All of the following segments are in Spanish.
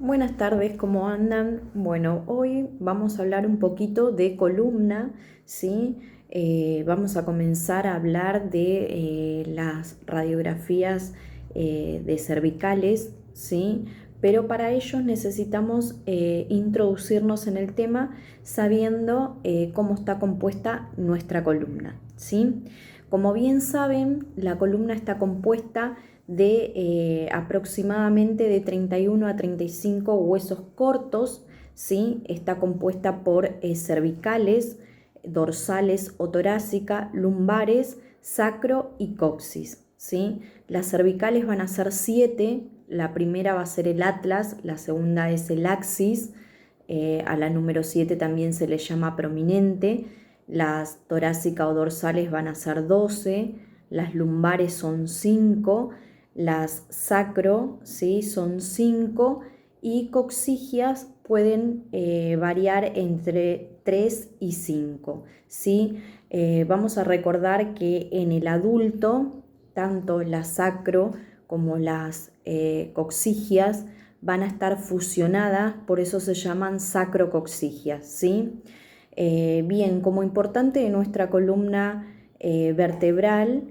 Buenas tardes, ¿cómo andan? Bueno, hoy vamos a hablar un poquito de columna, ¿sí? Vamos a comenzar a hablar de las radiografías de cervicales, ¿sí? Pero para ello necesitamos introducirnos en el tema sabiendo cómo está compuesta nuestra columna, ¿sí? Como bien saben, la columna está compuesta de aproximadamente de 31 a 35 huesos cortos, ¿sí? Está compuesta por cervicales, dorsales o torácica, lumbares, sacro y coxis, ¿sí? Las cervicales van a ser 7, la primera va a ser el atlas, la segunda es el axis, a la número 7 también se le llama prominente, las torácica o dorsales van a ser 12, las lumbares son 5, las sacro, ¿sí? Son 5 y coxigias pueden variar entre 3 y 5, ¿sí? Vamos a recordar que en el adulto, tanto la sacro como las coxigias van a estar fusionadas, por eso se llaman sacrocoxigias, ¿sí? Bien, como importante de nuestra columna vertebral,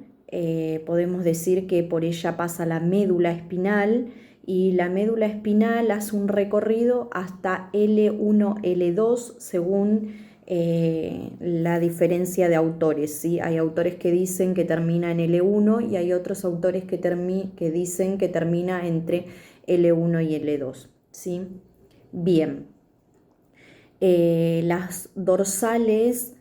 podemos decir que por ella pasa la médula espinal y la médula espinal hace un recorrido hasta L1, L2 según la diferencia de autores, ¿sí? Hay autores que dicen que termina en L1 y hay otros autores que dicen que termina entre L1 y L2, ¿sí? Bien. Las dorsales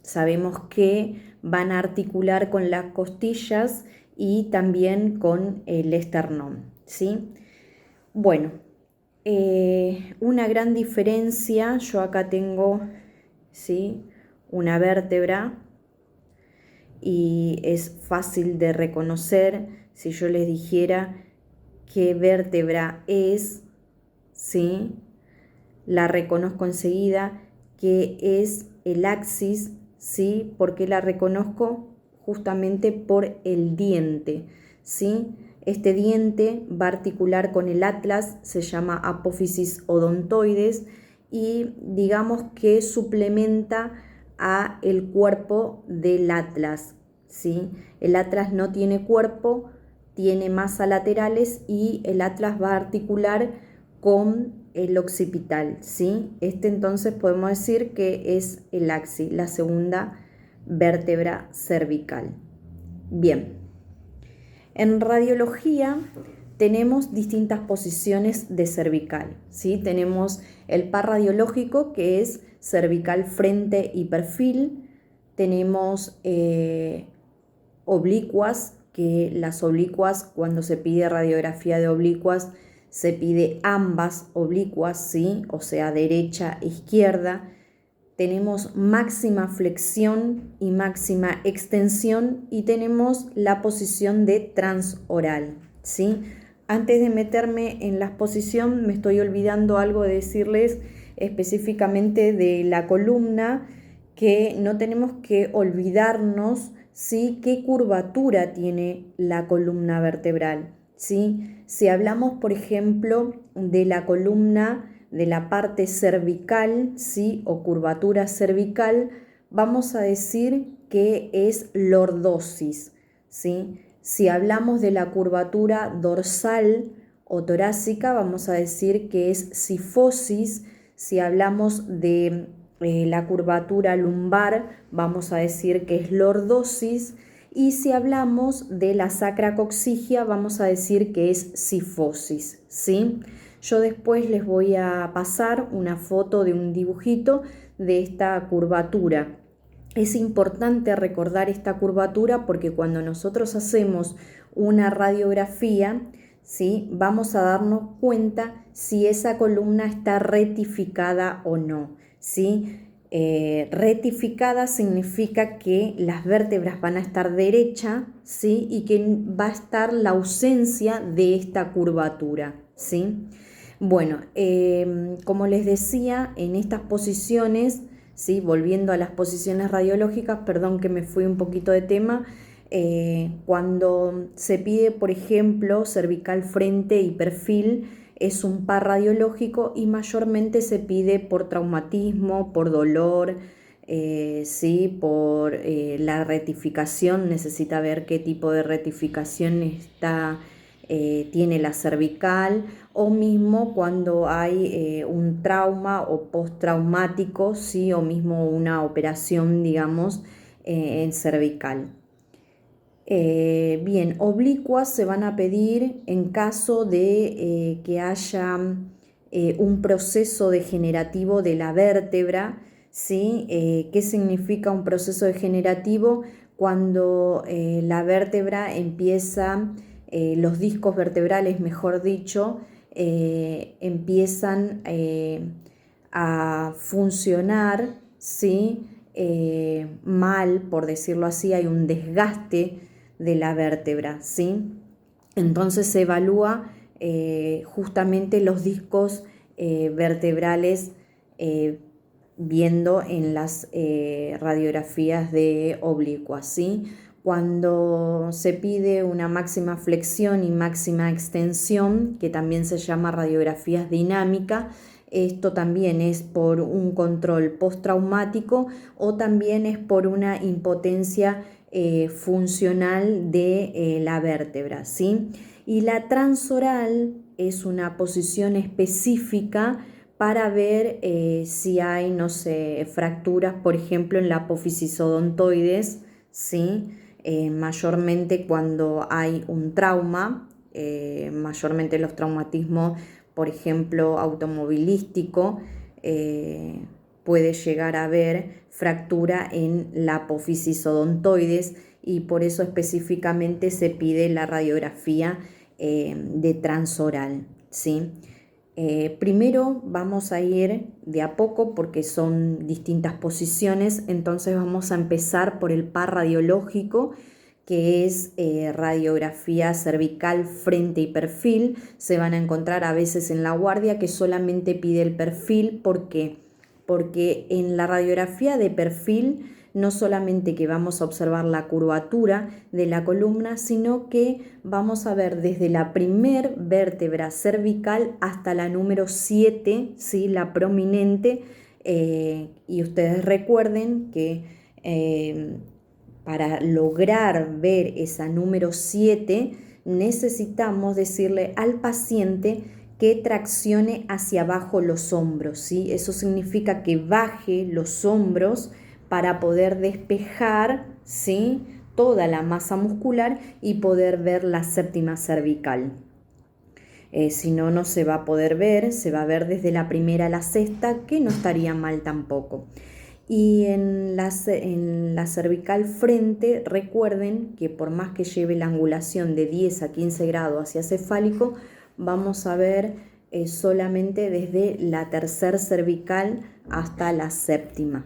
sabemos que van a articular con las costillas y también con el esternón, ¿sí? Bueno, una gran diferencia, yo acá tengo, ¿sí? Una vértebra y es fácil de reconocer si yo les dijera qué vértebra es, ¿sí? La reconozco enseguida, que es el axis, ¿sí? Porque la reconozco justamente por el diente, ¿sí? Este diente va a articular con el atlas, se llama apófisis odontoides y digamos que suplementa a el cuerpo del atlas, ¿sí? El atlas no tiene cuerpo, tiene masa laterales y el atlas va a articular con el occipital, ¿sí? Este entonces podemos decir que es el axis, la segunda vértebra cervical. Bien, en radiología tenemos distintas posiciones de cervical, ¿sí? Tenemos el par radiológico que es cervical frente y perfil, tenemos oblicuas, que las oblicuas cuando se pide radiografía de oblicuas se pide ambas oblicuas, ¿sí? O sea, derecha e izquierda. Tenemos máxima flexión y máxima extensión y tenemos la posición de transoral, ¿sí? Antes de meterme en la posición, me estoy olvidando algo de decirles específicamente de la columna, que no tenemos que olvidarnos, ¿sí? Qué curvatura tiene la columna vertebral, ¿sí? Si hablamos, por ejemplo, de la columna de la parte cervical, ¿sí? O curvatura cervical, vamos a decir que es lordosis, ¿sí? Si hablamos de la curvatura dorsal o torácica, vamos a decir que es cifosis. Si hablamos de la curvatura lumbar, vamos a decir que es lordosis. Y si hablamos de la sacracoxigia, vamos a decir que es cifosis, ¿sí? Yo después les voy a pasar una foto de un dibujito de esta curvatura. Es importante recordar esta curvatura porque cuando nosotros hacemos una radiografía, ¿sí? Vamos a darnos cuenta si esa columna está rectificada o no, ¿sí? Rectificada significa que las vértebras van a estar derecha, ¿sí? Y que va a estar la ausencia de esta curvatura, ¿sí? Bueno, como les decía, en estas posiciones, ¿sí? Volviendo a las posiciones radiológicas, perdón que me fui un poquito de tema, cuando se pide, por ejemplo, cervical frente y perfil, es un par radiológico y mayormente se pide por traumatismo, por dolor, ¿sí? Por la rectificación, necesita ver qué tipo de rectificación tiene la cervical, o mismo cuando hay un trauma o postraumático, ¿sí? O mismo una operación, digamos, en cervical. Bien, oblicuas se van a pedir en caso de que haya un proceso degenerativo de la vértebra, ¿sí? ¿Qué significa un proceso degenerativo? Cuando la vértebra empieza, los discos vertebrales, mejor dicho, empiezan a funcionar, ¿sí? Mal, por decirlo así, hay un desgaste de la vértebra, ¿sí? Entonces se evalúa justamente los discos vertebrales viendo en las radiografías de oblicuas, ¿sí? Cuando se pide una máxima flexión y máxima extensión, que también se llama radiografías dinámicas, esto también es por un control postraumático o también es por una impotencia funcional de la vértebra, ¿sí? Y la transoral es una posición específica para ver si hay, no sé, fracturas, por ejemplo, en la apófisis odontoides, ¿sí? Mayormente cuando hay un trauma, mayormente los traumatismos, por ejemplo, automovilístico, puede llegar a haber fractura en la apófisis odontoides y por eso específicamente se pide la radiografía de transoral, ¿sí? Primero vamos a ir de a poco porque son distintas posiciones, entonces vamos a empezar por el par radiológico, que es radiografía cervical, frente y perfil. Se van a encontrar a veces en la guardia que solamente pide el perfil. ¿Por qué? Porque en la radiografía de perfil no solamente que vamos a observar la curvatura de la columna, sino que vamos a ver desde la primer vértebra cervical hasta la número 7, ¿sí? La prominente, y ustedes recuerden que para lograr ver esa número 7 necesitamos decirle al paciente que traccione hacia abajo los hombros, ¿sí? Eso significa que baje los hombros para poder despejar, ¿sí? Toda la masa muscular y poder ver la séptima cervical. Si no, no se va a poder ver, se va a ver desde la primera a la sexta, que no estaría mal tampoco. Y en la cervical frente, recuerden que por más que lleve la angulación de 10 a 15 grados hacia cefálico, vamos a ver solamente desde la tercer cervical hasta la séptima.